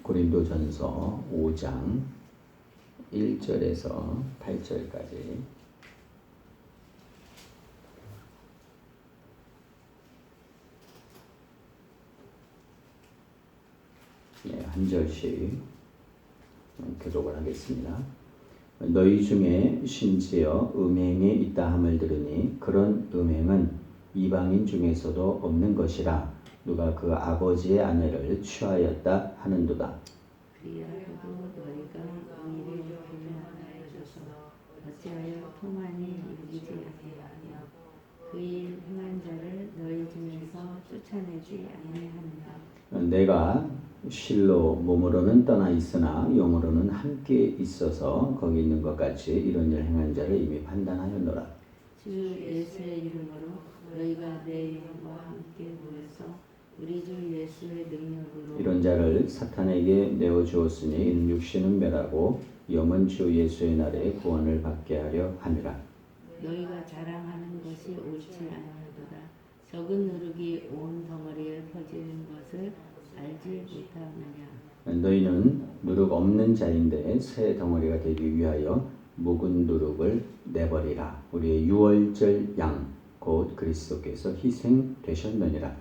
고린도전서 5장 1절에서 8절까지 한 절씩 교독을 하겠습니다. 너희 중에 심지어 음행이 있다 함을 들으니 그런 음행은 이방인 중에서도 없는 것이라 누가 그 아버지의 아내를 취하였다 하는도다. 그리하여도 너희가 의를 불만하여져서 어찌하여 통한이 이루지 아니하며 그 일 행한 자를 너희 중에서 쫓아내지 아니하는가. 내가 실로 몸으로는 떠나 있으나 영으로는 함께 있어서 거기 있는 것 같이 이런 일 행한 자를 이미 판단하였노라. 주 예수의 이름으로 너희가 내 영과 함께 모여서 우리 주 예수의 능력으로 이런 자를 사탄에게 내어주었으니 이는 육신은 멸하고 영은 주 예수의 날에 구원을 받게 하려 함이라. 너희가 자랑하는 것이 옳지 아니하도다. 적은 누룩이 온 덩어리에 퍼지는 것을 알지 못하느냐. 너희는 누룩 없는 자인데 새 덩어리가 되기 위하여 묵은 누룩을 내버리라. 우리의 유월절 양 곧 그리스도께서 희생되셨느니라.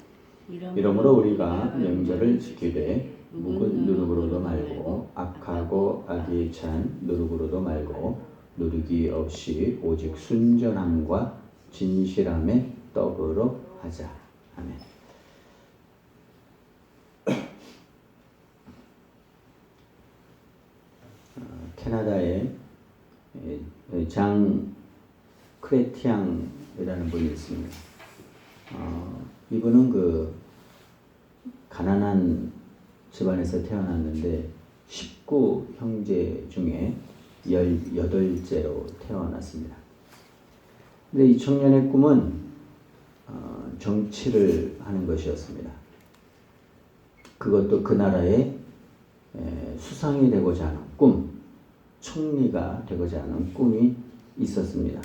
이러므로 우리가 명절을 지키되 묵은 누룩으로도 말고 악하고 악에 찬 누룩으로도 말고 누룩이 없이 오직 순전함과 진실함의 떡으로 하자. 아멘. 캐나다에 장 크레티앙이라는 분이 있습니다. 이분은 그 가난한 집안에서 태어났는데 19형제 중에 18째로 태어났습니다. 근데 이 청년의 꿈은 정치를 하는 것이었습니다. 그것도 그 나라의 수상이 되고자 하는 꿈, 총리가 되고자 하는 꿈이 있었습니다.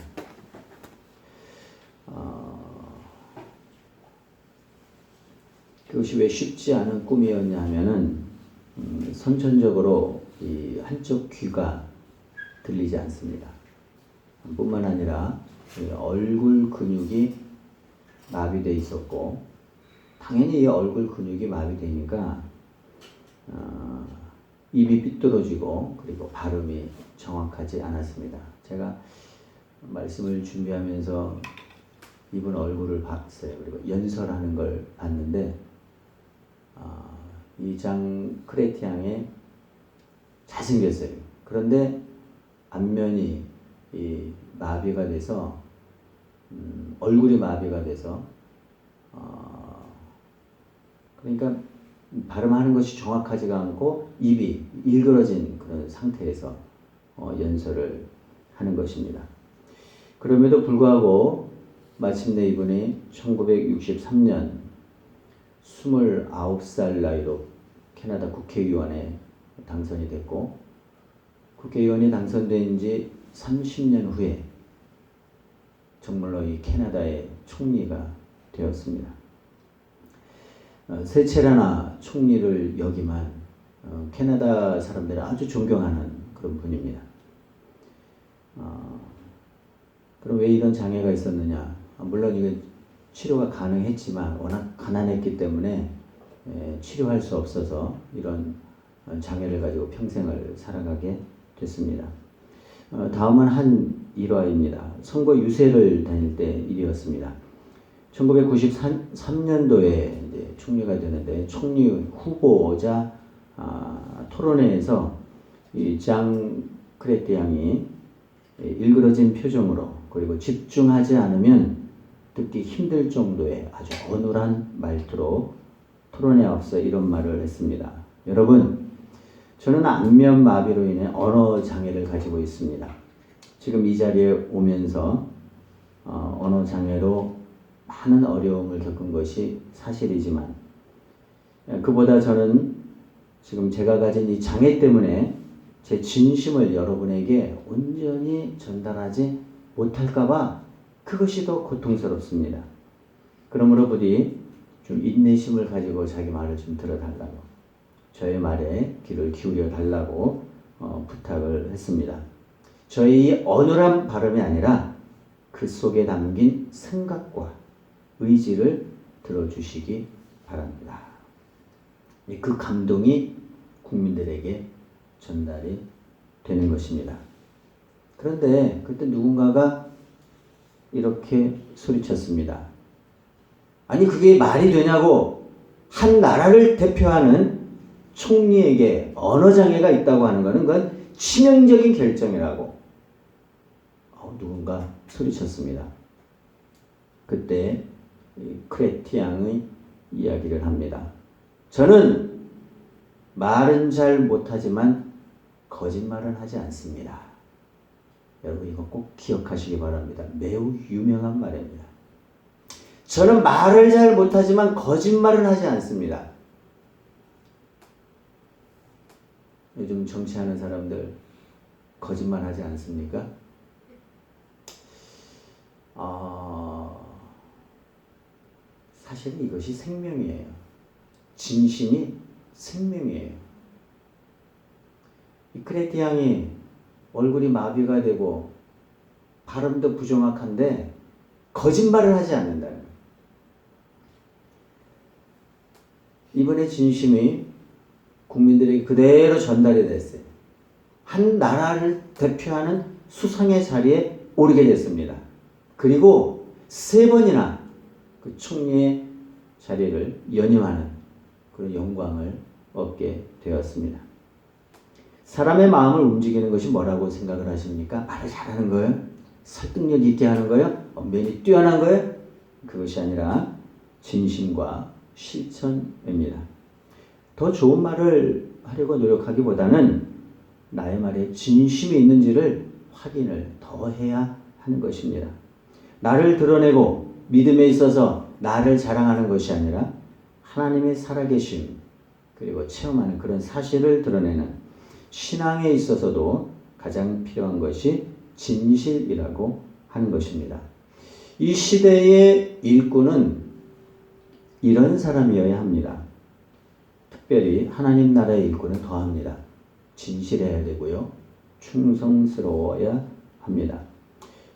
그것이 왜 쉽지 않은 꿈이었냐 하면은 선천적으로 이 한쪽 귀가 들리지 않습니다. 뿐만 아니라 얼굴 근육이 마비되어 있었고 당연히 이 얼굴 근육이 마비되니까 입이 삐뚤어지고 그리고 발음이 정확하지 않았습니다. 제가 말씀을 준비하면서 이분 얼굴을 봤어요. 그리고 연설하는 걸 봤는데 이 장 크레티앙에 잘생겼어요. 그런데 안면이 이 마비가 돼서 얼굴이 마비가 돼서 그러니까 발음하는 것이 정확하지가 않고 입이 일그러진 그런 상태에서 연설을 하는 것입니다. 그럼에도 불구하고 마침내 이분이 1963년 29살 나이로 캐나다 국회의원에 당선이 됐고 국회의원이 당선된 지 30년 후에 정말로 이 캐나다의 총리가 되었습니다. 세체라나 총리를 여기만 캐나다 사람들이 아주 존경하는 그런 분입니다. 그럼 왜 이런 장애가 있었느냐? 물론 이게 치료가 가능했지만 워낙 가난했기 때문에 치료할 수 없어서 이런 장애를 가지고 평생을 살아가게 됐습니다. 다음은 한 일화입니다. 선거 유세를 다닐 때 일이었습니다. 1993년도에 이제 총리가 되는데 총리 후보자 토론회에서 이 장 크레티앙이 일그러진 표정으로 그리고 집중하지 않으면 듣기 힘들 정도의 아주 어눌한 말투로 토론에 앞서 이런 말을 했습니다. 여러분, 저는 안면 마비로 인해 언어 장애를 가지고 있습니다. 지금 이 자리에 오면서 언어 장애로 많은 어려움을 겪은 것이 사실이지만 그보다 저는 지금 제가 가진 이 장애 때문에 제 진심을 여러분에게 온전히 전달하지 못할까봐 그것이 더 고통스럽습니다. 그러므로 부디 좀 인내심을 가지고 자기 말을 좀 들어달라고. 저의 말에 귀를 기울여 달라고 부탁을 했습니다. 저희 어눌한 발음이 아니라 그 속에 담긴 생각과 의지를 들어주시기 바랍니다. 그 감동이 국민들에게 전달이 되는 것입니다. 그런데 그때 누군가가 이렇게 소리쳤습니다. 아니 그게 말이 되냐고, 한 나라를 대표하는 총리에게 언어장애가 있다고 하는 것은 그건 치명적인 결정이라고 누군가 소리쳤습니다. 그때 크레티앙의 이야기를 합니다. 저는 말은 잘 못하지만 거짓말은 하지 않습니다. 여러분 이거 꼭 기억하시기 바랍니다. 매우 유명한 말입니다. 저는 말을 잘 못하지만 거짓말은 하지 않습니다. 요즘 정치하는 사람들 거짓말 하지 않습니까? 사실은 이것이 생명이에요. 진심이 생명이에요. 이 크레티앙이 얼굴이 마비가 되고 발음도 부정확한데 거짓말을 하지 않는다는 거예요. 이번에 진심이 국민들에게 그대로 전달이 됐어요. 한 나라를 대표하는 수상의 자리에 오르게 됐습니다. 그리고 3번이나 그 총리의 자리를 연임하는 그런 영광을 얻게 되었습니다. 사람의 마음을 움직이는 것이 뭐라고 생각을 하십니까? 말을 잘하는 거예요? 설득력 있게 하는 거예요? 언변이 뛰어난 거예요? 그것이 아니라 진심과 실천입니다. 더 좋은 말을 하려고 노력하기보다는 나의 말에 진심이 있는지를 확인을 더 해야 하는 것입니다. 나를 드러내고 믿음에 있어서 나를 자랑하는 것이 아니라 하나님의 살아계심 그리고 체험하는 그런 사실을 드러내는 신앙에 있어서도 가장 필요한 것이 진실이라고 하는 것입니다. 이 시대의 일꾼은 이런 사람이어야 합니다. 특별히 하나님 나라의 일꾼은 더합니다. 진실해야 되고요. 충성스러워야 합니다.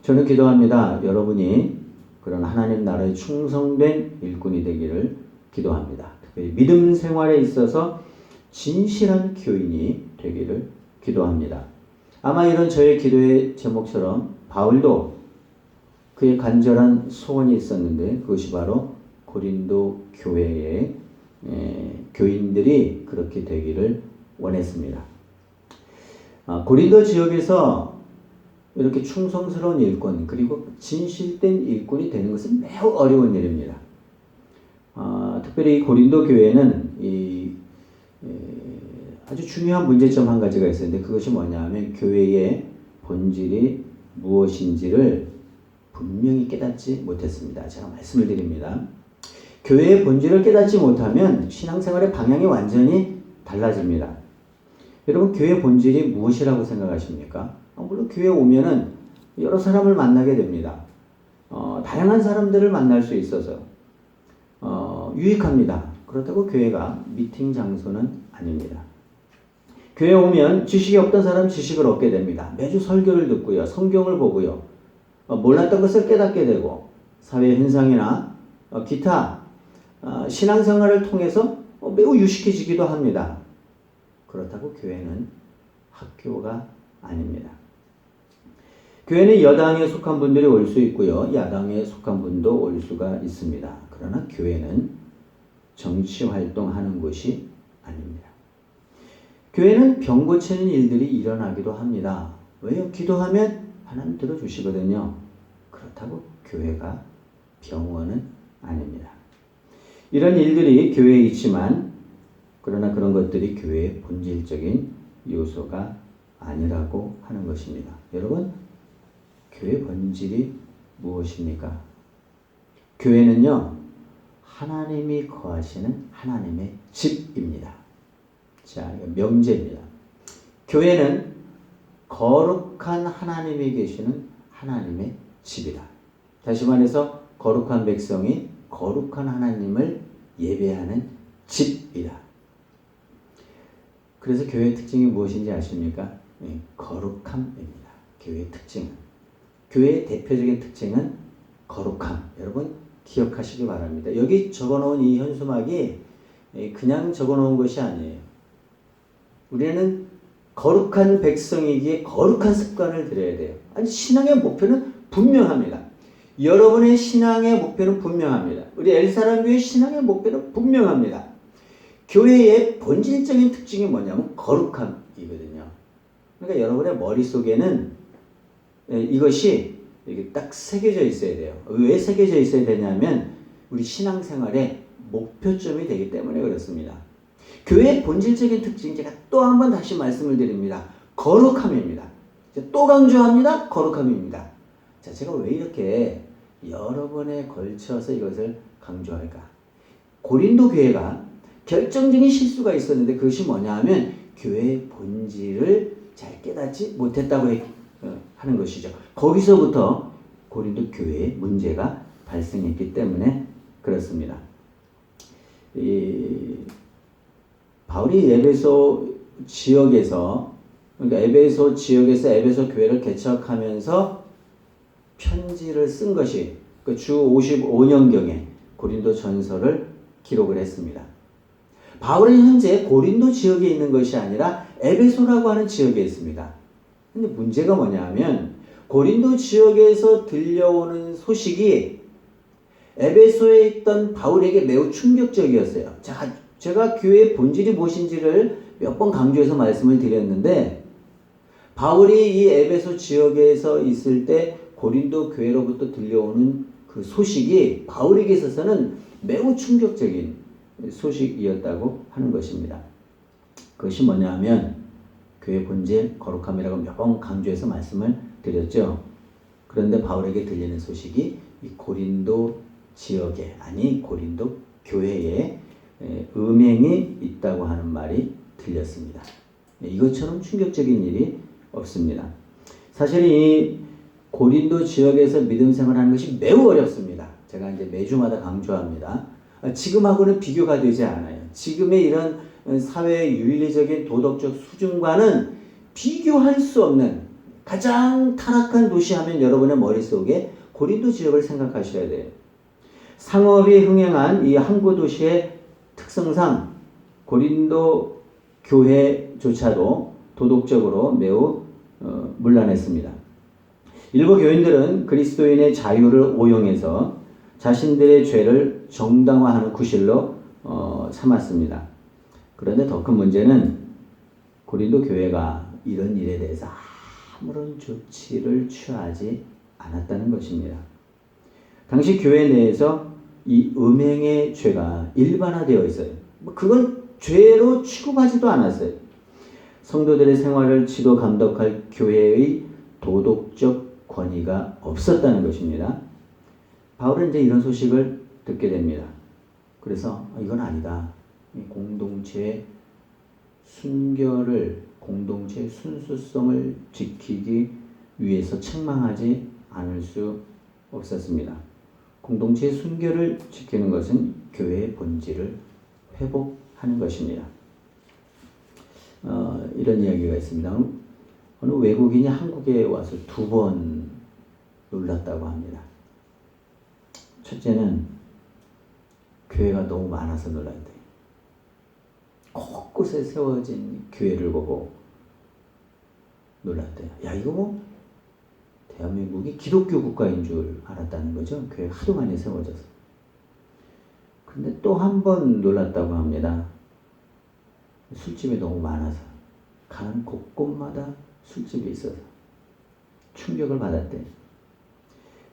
저는 기도합니다. 여러분이 그런 하나님 나라에 충성된 일꾼이 되기를 기도합니다. 특별히 믿음 생활에 있어서 진실한 교인이 되기를 기도합니다. 아마 이런 저의 기도의 제목처럼 바울도 그의 간절한 소원이 있었는데 그것이 바로 고린도 교회의 교인들이 그렇게 되기를 원했습니다. 고린도 지역에서 이렇게 충성스러운 일꾼 그리고 진실된 일꾼이 되는 것은 매우 어려운 일입니다. 특별히 고린도 교회는 아주 중요한 문제점 한 가지가 있었는데 그것이 뭐냐 하면 교회의 본질이 무엇인지를 분명히 깨닫지 못했습니다. 제가 말씀을 드립니다. 교회의 본질을 깨닫지 못하면 신앙생활의 방향이 완전히 달라집니다. 여러분 교회의 본질이 무엇이라고 생각하십니까? 물론 교회에 오면은 여러 사람을 만나게 됩니다. 다양한 사람들을 만날 수 있어서 유익합니다. 그렇다고 교회가 미팅 장소는 아닙니다. 교회에 오면 지식이 없던 사람 지식을 얻게 됩니다. 매주 설교를 듣고요. 성경을 보고요. 몰랐던 것을 깨닫게 되고 사회 현상이나 기타 신앙생활을 통해서 매우 유식해지기도 합니다. 그렇다고 교회는 학교가 아닙니다. 교회는 여당에 속한 분들이 올 수 있고요. 야당에 속한 분도 올 수가 있습니다. 그러나 교회는 정치 활동하는 곳이 아닙니다. 교회는 병 고치는 일들이 일어나기도 합니다. 왜요? 기도하면 하나님 들어주시거든요. 그렇다고 교회가 병원은 아닙니다. 이런 일들이 교회에 있지만 그러나 그런 것들이 교회의 본질적인 요소가 아니라고 하는 것입니다. 여러분, 교회 본질이 무엇입니까? 교회는요, 하나님이 거하시는 하나님의 집입니다. 자, 이거 명제입니다. 교회는 거룩한 하나님이 계시는 하나님의 집이다. 다시 말해서 거룩한 백성이 거룩한 하나님을 예배하는 집이다. 그래서 교회의 특징이 무엇인지 아십니까? 거룩함입니다. 교회의 특징은. 교회의 대표적인 특징은 거룩함. 여러분 기억하시기 바랍니다. 여기 적어놓은 이 현수막이 그냥 적어놓은 것이 아니에요. 우리는 거룩한 백성이기에 거룩한 습관을 들여야 돼요. 아니, 신앙의 목표는 분명합니다. 여러분의 신앙의 목표는 분명합니다. 우리 엘사랑교회 신앙의 목표는 분명합니다. 교회의 본질적인 특징이 뭐냐면 거룩함이거든요. 그러니까 여러분의 머릿속에는 이것이 이렇게 딱 새겨져 있어야 돼요. 왜 새겨져 있어야 되냐면 우리 신앙생활의 목표점이 되기 때문에 그렇습니다. 교회의 본질적인 특징 제가 또 한 번 다시 말씀을 드립니다. 거룩함입니다. 또 강조합니다. 거룩함입니다. 자, 제가 왜 이렇게 여러 번에 걸쳐서 이것을 강조할까? 고린도 교회가 결정적인 실수가 있었는데 그것이 뭐냐 하면 교회의 본질을 잘 깨닫지 못했다고 하는 것이죠. 거기서부터 고린도 교회에 문제가 발생했기 때문에 그렇습니다. 바울이 에베소 지역에서 에베소 교회를 개척하면서 편지를 쓴 것이 주 55년경에 고린도 전서를 기록을 했습니다. 바울은 현재 고린도 지역에 있는 것이 아니라 에베소라고 하는 지역에 있습니다. 근데 문제가 뭐냐면 고린도 지역에서 들려오는 소식이 에베소에 있던 바울에게 매우 충격적이었어요. 제가 교회의 본질이 무엇인지를 몇 번 강조해서 말씀을 드렸는데 바울이 이 에베소 지역에서 있을 때 고린도 교회로부터 들려오는 그 소식이 바울에게 있어서는 매우 충격적인 소식이었다고 하는 것입니다. 그것이 뭐냐면 교회 본질 거룩함이라고 몇 번 강조해서 말씀을 드렸죠. 그런데 바울에게 들리는 소식이 이 고린도 지역에 아니 고린도 교회에 음행이 있다고 하는 말이 들렸습니다. 이것처럼 충격적인 일이 없습니다. 사실 이 고린도 지역에서 믿음 생활하는 것이 매우 어렵습니다. 제가 이제 매주마다 강조합니다. 지금하고는 비교가 되지 않아요. 지금의 이런 사회의 윤리적인 도덕적 수준과는 비교할 수 없는 가장 타락한 도시 하면 여러분의 머릿속에 고린도 지역을 생각하셔야 돼요. 상업이 흥행한 이 항구 도시의 특성상 고린도 교회조차도 도덕적으로 매우 문란했습니다. 일부 교인들은 그리스도인의 자유를 오용해서 자신들의 죄를 정당화하는 구실로 삼았습니다. 그런데 더 큰 문제는 고린도 교회가 이런 일에 대해서 아무런 조치를 취하지 않았다는 것입니다. 당시 교회 내에서 이 음행의 죄가 일반화되어 있어요. 그건 죄로 취급하지도 않았어요. 성도들의 생활을 지도 감독할 교회의 도덕적 권위가 없었다는 것입니다. 바울은 이제 이런 소식을 듣게 됩니다. 그래서 이건 아니다. 공동체의 순결을, 공동체의 순수성을 지키기 위해서 책망하지 않을 수 없었습니다. 공동체의 순결을 지키는 것은 교회의 본질을 회복하는 것입니다. 이런 이야기가 있습니다. 어느 외국인이 한국에 와서 2번 놀랐다고 합니다. 첫째는 교회가 너무 많아서 놀랐대요. 곳곳에 세워진 교회를 보고 놀랐대요. 야, 이거 뭐 대한민국이 기독교 국가인 줄 알았다는 거죠. 교회 하도 많이 세워져서. 그런데 또 한 번 놀랐다고 합니다. 술집이 너무 많아서 가는 곳곳마다 술집이 있어서 충격을 받았대요.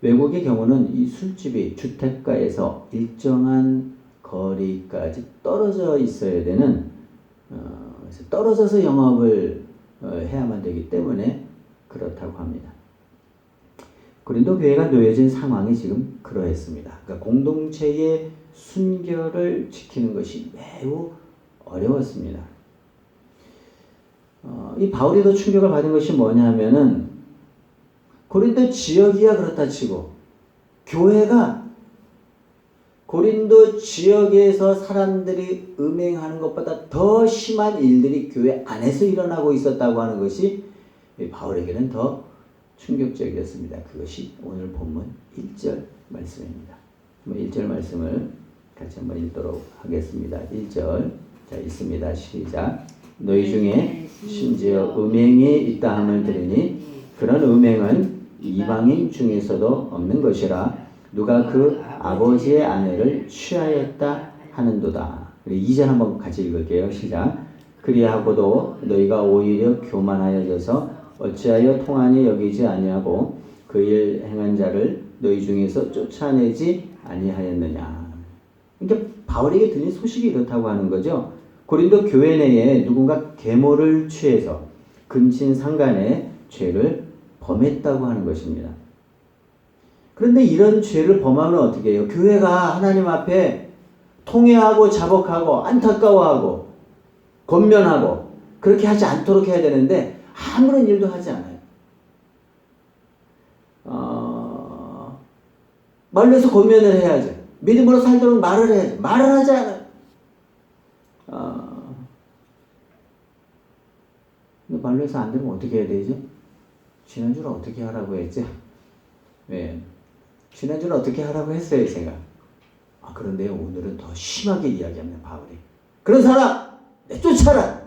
외국의 경우는 이 술집이 주택가에서 일정한 거리까지 떨어져 있어야 되는 그래서 떨어져서 영업을 해야만 되기 때문에 그렇다고 합니다. 고린도 교회가 놓여진 상황이 지금 그러했습니다. 그러니까 공동체의 순결을 지키는 것이 매우 어려웠습니다. 이 바울이 더 충격을 받은 것이 뭐냐면은 고린도 지역이야 그렇다 치고 교회가 고린도 지역에서 사람들이 음행하는 것보다 더 심한 일들이 교회 안에서 일어나고 있었다고 하는 것이 바울에게는 더 충격적이었습니다. 그것이 오늘 본문 1절 말씀입니다. 1절 말씀을 같이 한번 읽도록 하겠습니다. 1절 자 읽습니다. 시작. 너희 중에 심지어 음행이 있다 함을 들으니 그런 음행은 이방인 중에서도 없는 것이라 누가 그 아버지의 아내를 취하였다 하는도다. 2절 한번 같이 읽을게요. 시작. 그리하고도 너희가 오히려 교만하여져서 어찌하여 통하니 여기지 아니하고 그 일 행한 자를 너희 중에서 쫓아내지 아니하였느냐. 그러니까 바울에게 들린 소식이 이렇다고 하는 거죠. 고린도 교회 내에 누군가 계모를 취해서 근친상간의 죄를 범했다고 하는 것입니다. 그런데 이런 죄를 범하면 어떻게 해요? 교회가 하나님 앞에 통회하고 자복하고 안타까워하고 권면하고 그렇게 하지 않도록 해야 되는데 아무런 일도 하지 않아요. 말로 해서 권면을 해야죠. 믿음으로 살도록 말을 해야죠. 말을 하지 않아요. 근데 말로 해서 안 되면 어떻게 해야 되죠? 지난주는 어떻게 하라고 했지? 네. 지난주는 어떻게 하라고 했어요, 제가. 그런데 오늘은 더 심하게 이야기합니다, 바울이. 그런 사람, 내쫓아라!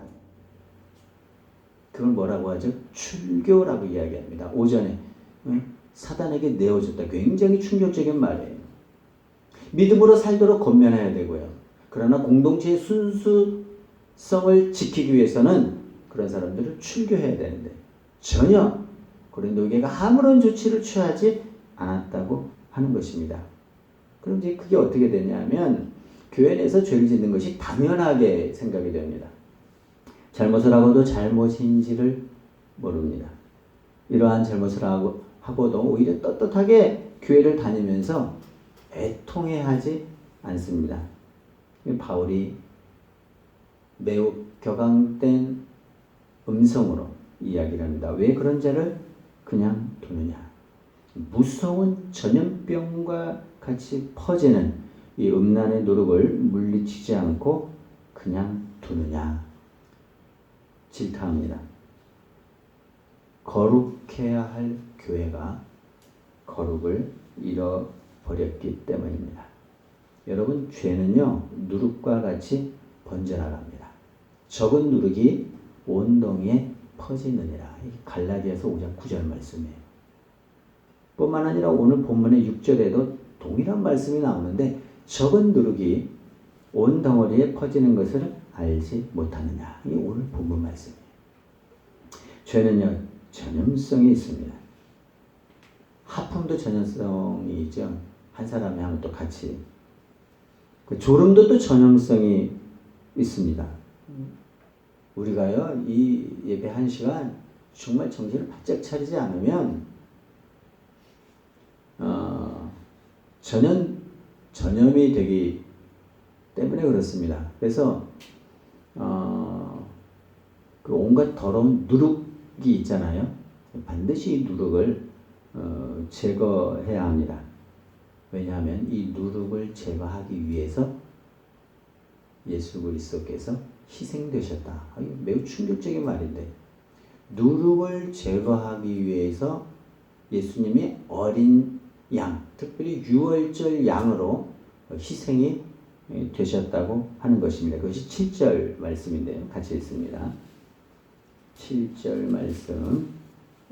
그걸 뭐라고 하죠? 출교라고 이야기합니다. 오전에 사단에게 내어줬다. 굉장히 충격적인 말이에요. 믿음으로 살도록 권면해야 되고요. 그러나 공동체의 순수성을 지키기 위해서는 그런 사람들을 출교해야 되는데 전혀 고린도 교회가 아무런 조치를 취하지 않았다고 하는 것입니다. 그럼 이제 그게 어떻게 되냐면 교회 내에서 죄를 짓는 것이 당연하게 생각이 됩니다. 잘못을 하고도 잘못인지를 모릅니다. 이러한 잘못을 하고도 오히려 떳떳하게 교회를 다니면서 애통해하지 않습니다. 바울이 매우 격앙된 음성으로 이야기를 합니다. 왜 그런 자를 그냥 두느냐. 무서운 전염병과 같이 퍼지는 이 음란의 누룩을 물리치지 않고 그냥 두느냐. 질타합니다. 거룩해야 할 교회가 거룩을 잃어버렸기 때문입니다. 여러분, 죄는요 누룩과 같이 번져나갑니다. 적은 누룩이 온 동에 퍼지느니라. 갈라디아서 5장 9절 말씀이에요. 뿐만 아니라 오늘 본문의 6절에도 동일한 말씀이 나오는데 적은 누룩이 온 덩어리에 퍼지는 것을 알지 못하느냐. 이게 오늘 본문 말씀이에요. 죄는요 전염성이 있습니다. 하품도 전염성이 있죠. 한 사람이 하면 또 같이. 그 졸음도 또 전염성이 있습니다. 우리가요 이 예배 1시간 정말 정신을 바짝 차리지 않으면 전염이 되기 때문에 그렇습니다. 그래서 그 온갖 더러운 누룩이 있잖아요. 반드시 이 누룩을 제거해야 합니다. 왜냐하면 이 누룩을 제거하기 위해서 예수 그리스도께서 희생되셨다. 매우 충격적인 말인데 누룩을 제거하기 위해서 예수님이 어린 양, 특별히 유월절 양으로 희생이 되셨다고 하는 것입니다. 그것이 7절 말씀인데요. 같이 읽습니다. 7절 말씀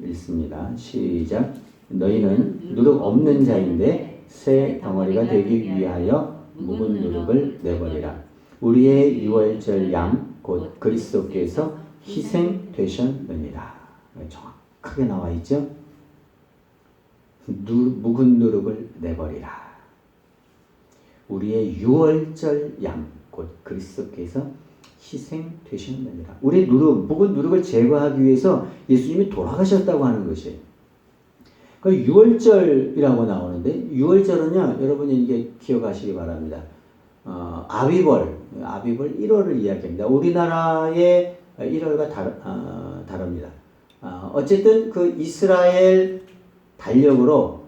읽습니다. 시작. 너희는 누룩 없는 자인데 새 덩어리가 되기 위하여 묵은 누룩을 내버리라. 우리의 유월절 양 곧 그리스도께서 희생되셨느니라. 정확하게 나와 있죠. 묵은 누룩을 내버리라. 우리의 유월절 양 곧 그리스도께서 희생되셨느니라. 우리의 묵은 누룩을 제거하기 위해서 예수님이 돌아가셨다고 하는 것이에요. 그 유월절이라고 나오는데 유월절은요 여러분이 이게 기억하시기 바랍니다. 아비벌 1월을 이야기합니다. 우리나라의 1월과 다릅니다. 어쨌든 그 이스라엘 달력으로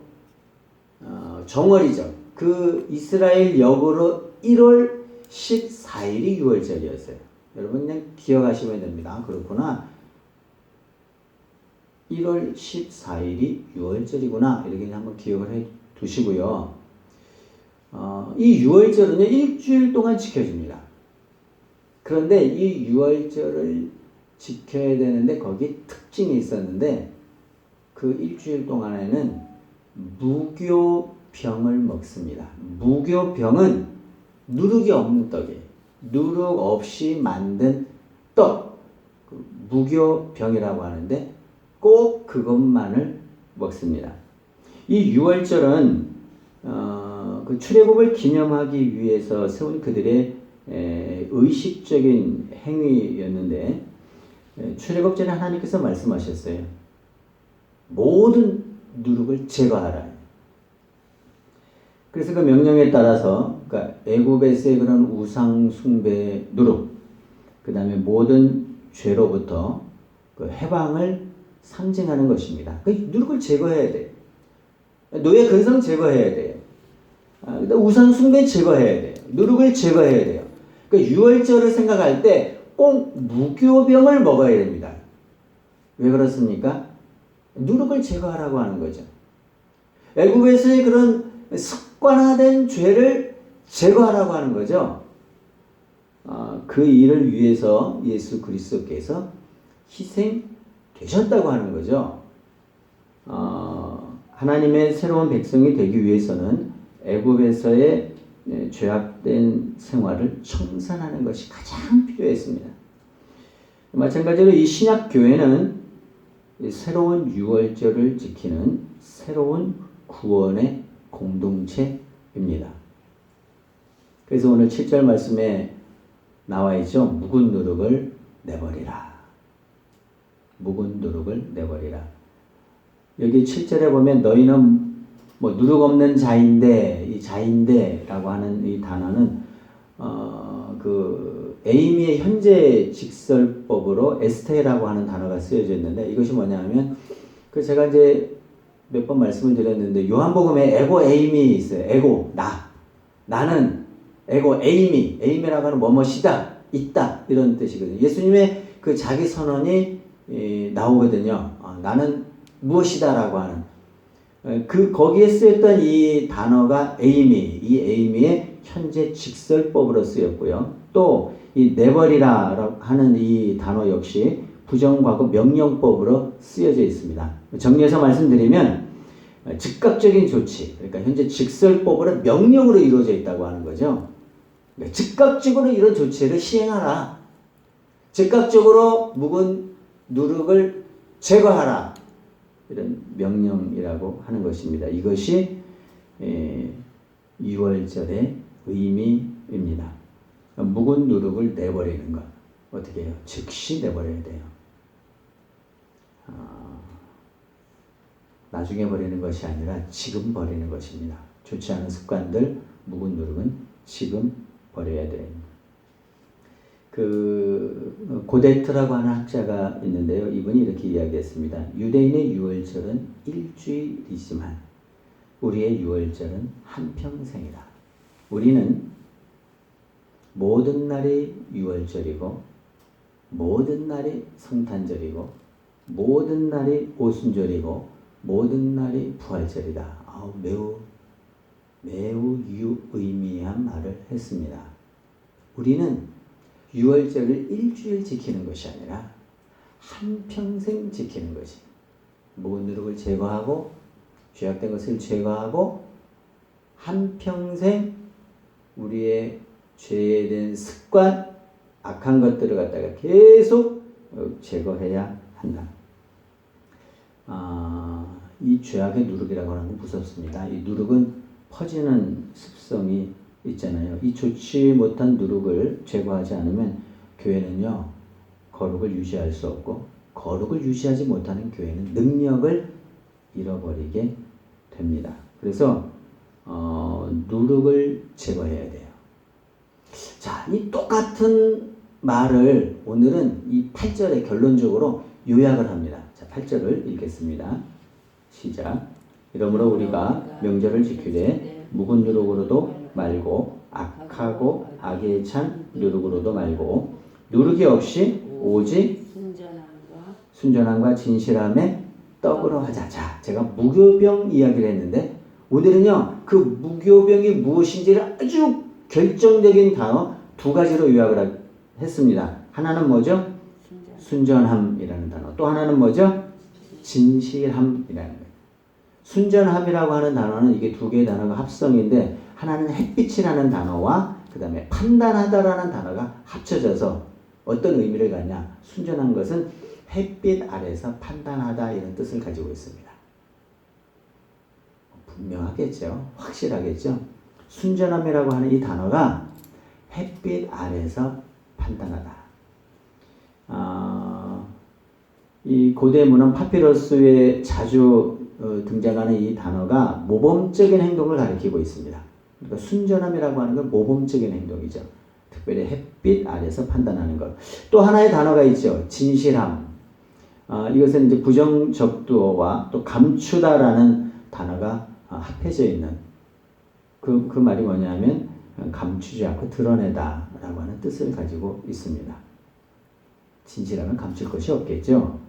정월이죠. 그 이스라엘 역으로 1월 14일이 유월절이었어요. 여러분 그냥 기억하시면 됩니다. 그렇구나. 1월 14일이 유월절이구나. 이렇게 한번 기억을 해 두시고요. 이 유월절은요, 일주일 동안 지켜집니다. 그런데 이 유월절을 지켜야 되는데 거기 특징이 있었는데 그 일주일 동안에는 무교병을 먹습니다. 무교병은 누룩이 없는 떡이에요. 누룩 없이 만든 떡, 무교병이라고 하는데 꼭 그것만을 먹습니다. 이 유월절은 그 출애굽을 기념하기 위해서 세운 그들의 의식적인 행위였는데 출애굽 전에 하나님께서 말씀하셨어요. 모든 누룩을 제거하라. 그래서 그 명령에 따라서 그러니까 애굽에서의 그런 우상 숭배 누룩, 그 다음에 모든 죄로부터 그 해방을 상징하는 것입니다. 그 누룩을 제거해야 돼요. 노예 근성 제거해야 돼요. 우상 숭배 제거해야 돼요. 누룩을 제거해야 돼요. 그러니까 유월절을 생각할 때 꼭 무교병을 먹어야 됩니다. 왜 그렇습니까? 누룩을 제거하라고 하는 거죠. 애굽에서의 그런 습관화된 죄를 제거하라고 하는 거죠. 그 일을 위해서 예수 그리스도께서 희생되셨다고 하는 거죠. 하나님의 새로운 백성이 되기 위해서는 애굽에서의 죄악된 생활을 청산하는 것이 가장 필요했습니다. 마찬가지로 이 신약 교회는 새로운 유월절을 지키는 새로운 구원의 공동체입니다. 그래서 오늘 7절 말씀에 나와 있죠. 묵은 누룩을 내버리라. 묵은 누룩을 내버리라. 여기 7절에 보면 너희는 뭐 누룩 없는 자인데, 이 자인데라고 하는 이 단어는 그 에이미의 현재 직설법으로 에스테라고 하는 단어가 쓰여져 있는데 이것이 뭐냐면 그 제가 이제 몇 번 말씀을 드렸는데 요한복음에 에고 에이미 있어요. 에고 나는 에고 에이미라고 하는 뭐뭐시다 있다 이런 뜻이거든요. 예수님의 그 자기 선언이 나오거든요. 나는 무엇이다라고 하는 그 거기에 쓰였던 이 단어가 이 에이미의 현재 직설법으로 쓰였고요. 또 이 내버리라 하는 이 단어 역시 부정과거 명령법으로 쓰여져 있습니다. 정리해서 말씀드리면 즉각적인 조치, 그러니까 현재 직설법으로 명령으로 이루어져 있다고 하는 거죠. 즉각적으로 이런 조치를 시행하라. 즉각적으로 묵은 누룩을 제거하라. 이런 명령이라고 하는 것입니다. 이것이 2월절의 의미입니다. 묵은 누룩을 내버리는 것. 어떻게 해요? 즉시 내버려야 돼요. 나중에 버리는 것이 아니라 지금 버리는 것입니다. 좋지 않은 습관들, 묵은 누룩은 지금 버려야 됩니다. 그 고데트라고 하는 학자가 있는데요. 이분이 이렇게 이야기했습니다. 유대인의 유월절은 일주일이지만 우리의 유월절은 한평생이다. 우리는 모든 날이 유월절이고 모든 날이 성탄절이고 모든 날이 오순절이고 모든 날이 부활절이다. 매우 유의미한 말을 했습니다. 우리는 유월절을 일주일 지키는 것이 아니라 한평생 지키는 것이 묵은 누룩을 제거하고 죄악된 것을 제거하고 한평생 우리의 죄된 습관 악한 것들을 갖다가 계속 제거해야 한다. 이 죄악의 누룩이라고 하는 건 무섭습니다. 이 누룩은 퍼지는 습성이 있잖아요. 이 좋지 못한 누룩을 제거하지 않으면 교회는요 거룩을 유지할 수 없고 거룩을 유지하지 못하는 교회는 능력을 잃어버리게 됩니다. 그래서 누룩을 제거해야 돼요. 자, 이 똑같은 말을 오늘은 이 8절에 결론적으로 요약을 합니다. 자, 8절을 읽겠습니다. 시작. 이러므로 우리가 명절을 지키되 묵은 누룩으로도 말고 악하고 악에 찬 누룩으로도 말고 누룩이 없이 오직 순전함과 진실함의 떡으로 하자. 자, 제가 무교병 이야기를 했는데 오늘은요 그 무교병이 무엇인지를 아주 결정적인 단어 두 가지로 요약을 했습니다. 하나는 뭐죠? 순전함이라는 단어. 또 하나는 뭐죠? 진실함이라는 거예요. 순전함이라고 하는 단어는 이게 두 개의 단어가 합성인데 하나는 햇빛이라는 단어와 그 다음에 판단하다라는 단어가 합쳐져서 어떤 의미를 갖냐? 순전한 것은 햇빛 아래서 판단하다 이런 뜻을 가지고 있습니다. 분명하겠죠? 확실하겠죠? 순전함이라고 하는 이 단어가 햇빛 아래서 판단하다. 이 고대 문헌 파피러스에 자주 등장하는 이 단어가 모범적인 행동을 가리키고 있습니다. 그러니까 순전함이라고 하는 건 모범적인 행동이죠. 특별히 햇빛 아래서 판단하는 것. 또 하나의 단어가 있죠. 진실함. 이것은 이제 부정적두어와 또 감추다라는 단어가 합해져 있는 그 말이 뭐냐면 감추지 않고 드러내다라고 하는 뜻을 가지고 있습니다. 진실하면 감출 것이 없겠죠.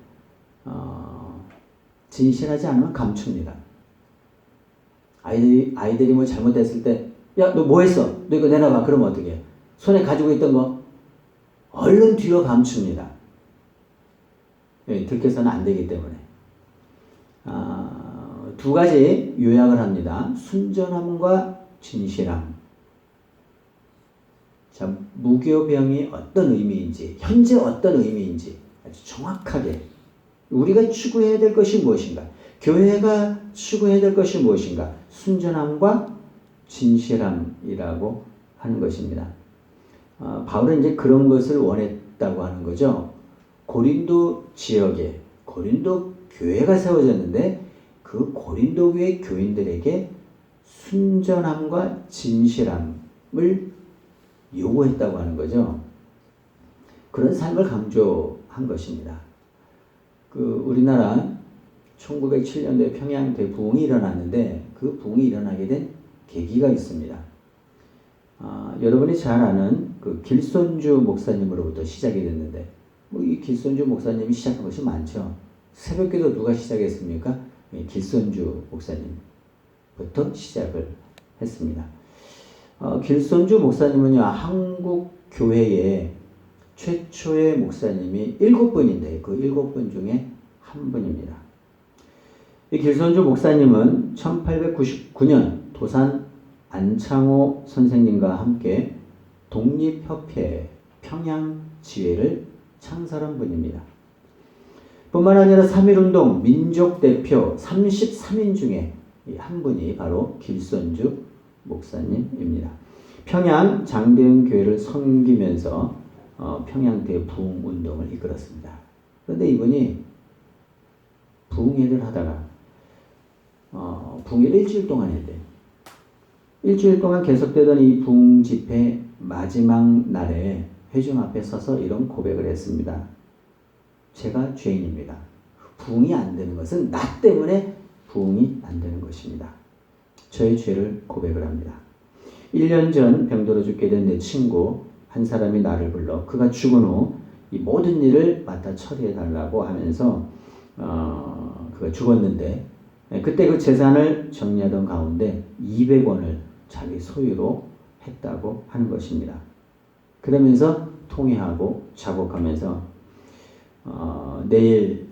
진실하지 않으면 감춥니다. 아이들이 뭐 잘못했을 때, 야, 너 뭐 했어? 너 이거 내놔봐. 그러면 어떻게 해? 손에 가지고 있던 거 얼른 뒤로 감춥니다. 들켜서는 안 되기 때문에. 두 가지 요약을 합니다. 순전함과 진실함. 자, 무교병이 어떤 의미인지, 현재 어떤 의미인지 아주 정확하게 우리가 추구해야 될 것이 무엇인가? 교회가 추구해야 될 것이 무엇인가? 순전함과 진실함이라고 하는 것입니다. 바울은 이제 그런 것을 원했다고 하는 거죠. 고린도 지역에 고린도 교회가 세워졌는데 그 고린도 교회 교인들에게 순전함과 진실함을 요구했다고 하는 거죠. 그런 삶을 강조한 것입니다. 우리나라 1907년도에 평양 대부흥이 일어났는데 그 부흥이 일어나게 된 계기가 있습니다. 여러분이 잘 아는 그 길손주 목사님으로부터 시작이 됐는데 이 길손주 목사님이 시작한 것이 많죠. 새벽기도 누가 시작했습니까? 길손주 목사님부터 시작을 했습니다. 길손주 목사님은요, 한국 교회의 최초의 목사님이 7분인데 그 7분 중에 한 분입니다. 이 길손주 목사님은 1899년 도산 안창호 선생님과 함께 독립협회 평양지회를 창설한 분입니다. 뿐만 아니라 3.1운동 민족대표 33인 중에 한 분이 바로 길손주 목사님입니다. 평양 장대현 교회를 섬기면서 평양 대부흥운동을 이끌었습니다. 그런데 이분이 부흥회를 하다가 부흥회를 일주일 동안 했대요. 일주일 동안 계속되던 이 부흥 집회 마지막 날에 회중 앞에 서서 이런 고백을 했습니다. 제가 죄인입니다. 부흥이 안 되는 것은 나 때문에 부흥이 안 되는 것입니다. 저의 죄를 고백을 합니다. 1년 전 병들어 죽게 된 내 친구 한 사람이 나를 불러 그가 죽은 후 이 모든 일을 맡아 처리해 달라고 하면서 그가 죽었는데 그때 그 재산을 정리하던 가운데 200원을 자기 소유로 했다고 하는 것입니다. 그러면서 통회하고 작곡하면서 내일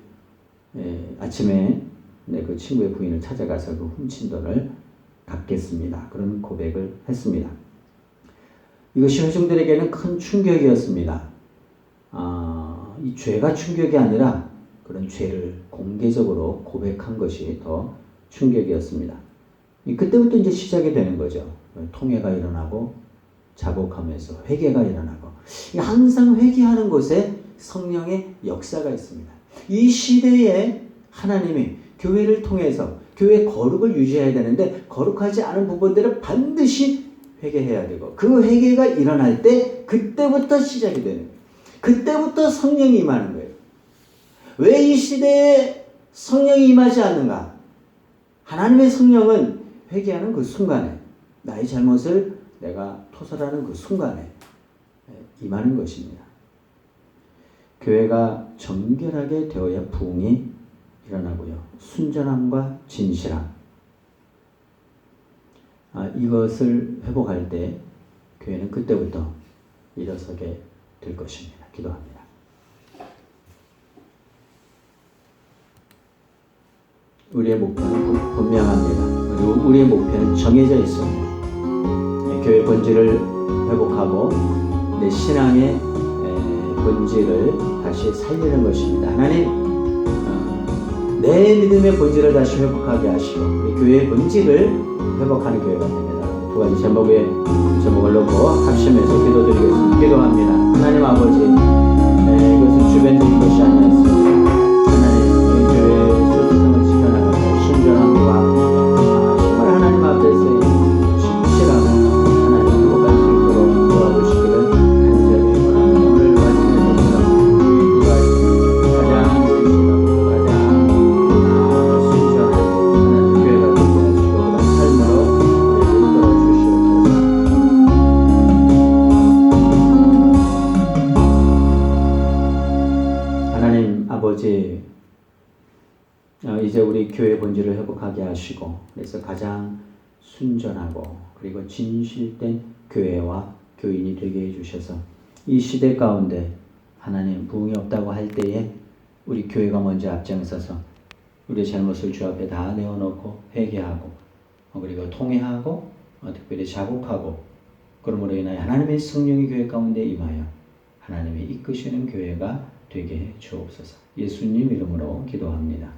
아침에 그 친구의 부인을 찾아가서 그 훔친 돈을 갚겠습니다. 그런 고백을 했습니다. 이것이 회중들에게는 큰 충격이었습니다. 이 죄가 충격이 아니라 그런 죄를 공개적으로 고백한 것이 더 충격이었습니다. 그때부터 이제 시작이 되는 거죠. 통회가 일어나고 작곡하면서 회개가 일어나고 항상 회개하는 곳에 성령의 역사가 있습니다. 이 시대에 하나님이 교회를 통해서 교회 거룩을 유지해야 되는데 거룩하지 않은 부분들을 반드시 회개해야 되고 그 회개가 일어날 때 그때부터 시작이 되는 거예요. 그때부터 성령이 임하는 거예요. 왜 이 시대에 성령이 임하지 않는가? 하나님의 성령은 회개하는 그 순간에 나의 잘못을 내가 토설하는 그 순간에 임하는 것입니다. 교회가 정결하게 되어야 부흥이 일어나고요. 순전함과 진실함, 이것을 회복할 때 교회는 그때부터 일어서게 될 것입니다. 기도합니다. 우리의 목표는 분명합니다. 그리고 우리의 목표는 정해져 있습니다. 교회 본질을 회복하고 내 신앙의 본질을 다시 살리는 것입니다. 하나님, 내 믿음의 본질을 다시 회복하게 하시고 우리 교회의 본질을 회복하는 교회가 됩니다. 두 가지 제목을 놓고 합심해서 기도드리겠습니다. 기도합니다. 하나님 아버지, 이것은 주변적인 것이 아니었습니다. 하나님, 우리 교회의 소속성을 지켜나가고 순전함과 정말 하나님 앞에서의 진실함을 하나님 회복할 수 있도록 도와주시기를 간절히 원합니다. 오늘 말씀에 보면 두 가지 가장 진실하고 가장 순전한 하나님 교회가 되게 하시고 그런 삶으로 우리를 이끌어 주시옵소서. 하나님 아버지, 이제 우리 교회 본질을 회복하게 하시고 그래서 가장 순전하고 그리고 진실된 교회와 교인이 되게 해주셔서 이 시대 가운데 하나님 부흥이 없다고 할 때에 우리 교회가 먼저 앞장서서 우리의 잘못을 주 앞에 다 내어놓고 회개하고 그리고 통회하고 특별히 자복하고 그러므로 인하여 하나님의 성령이 교회 가운데 임하여 하나님이 이끄시는 교회가 되게 해 주옵소서. 예수님 이름으로 기도합니다.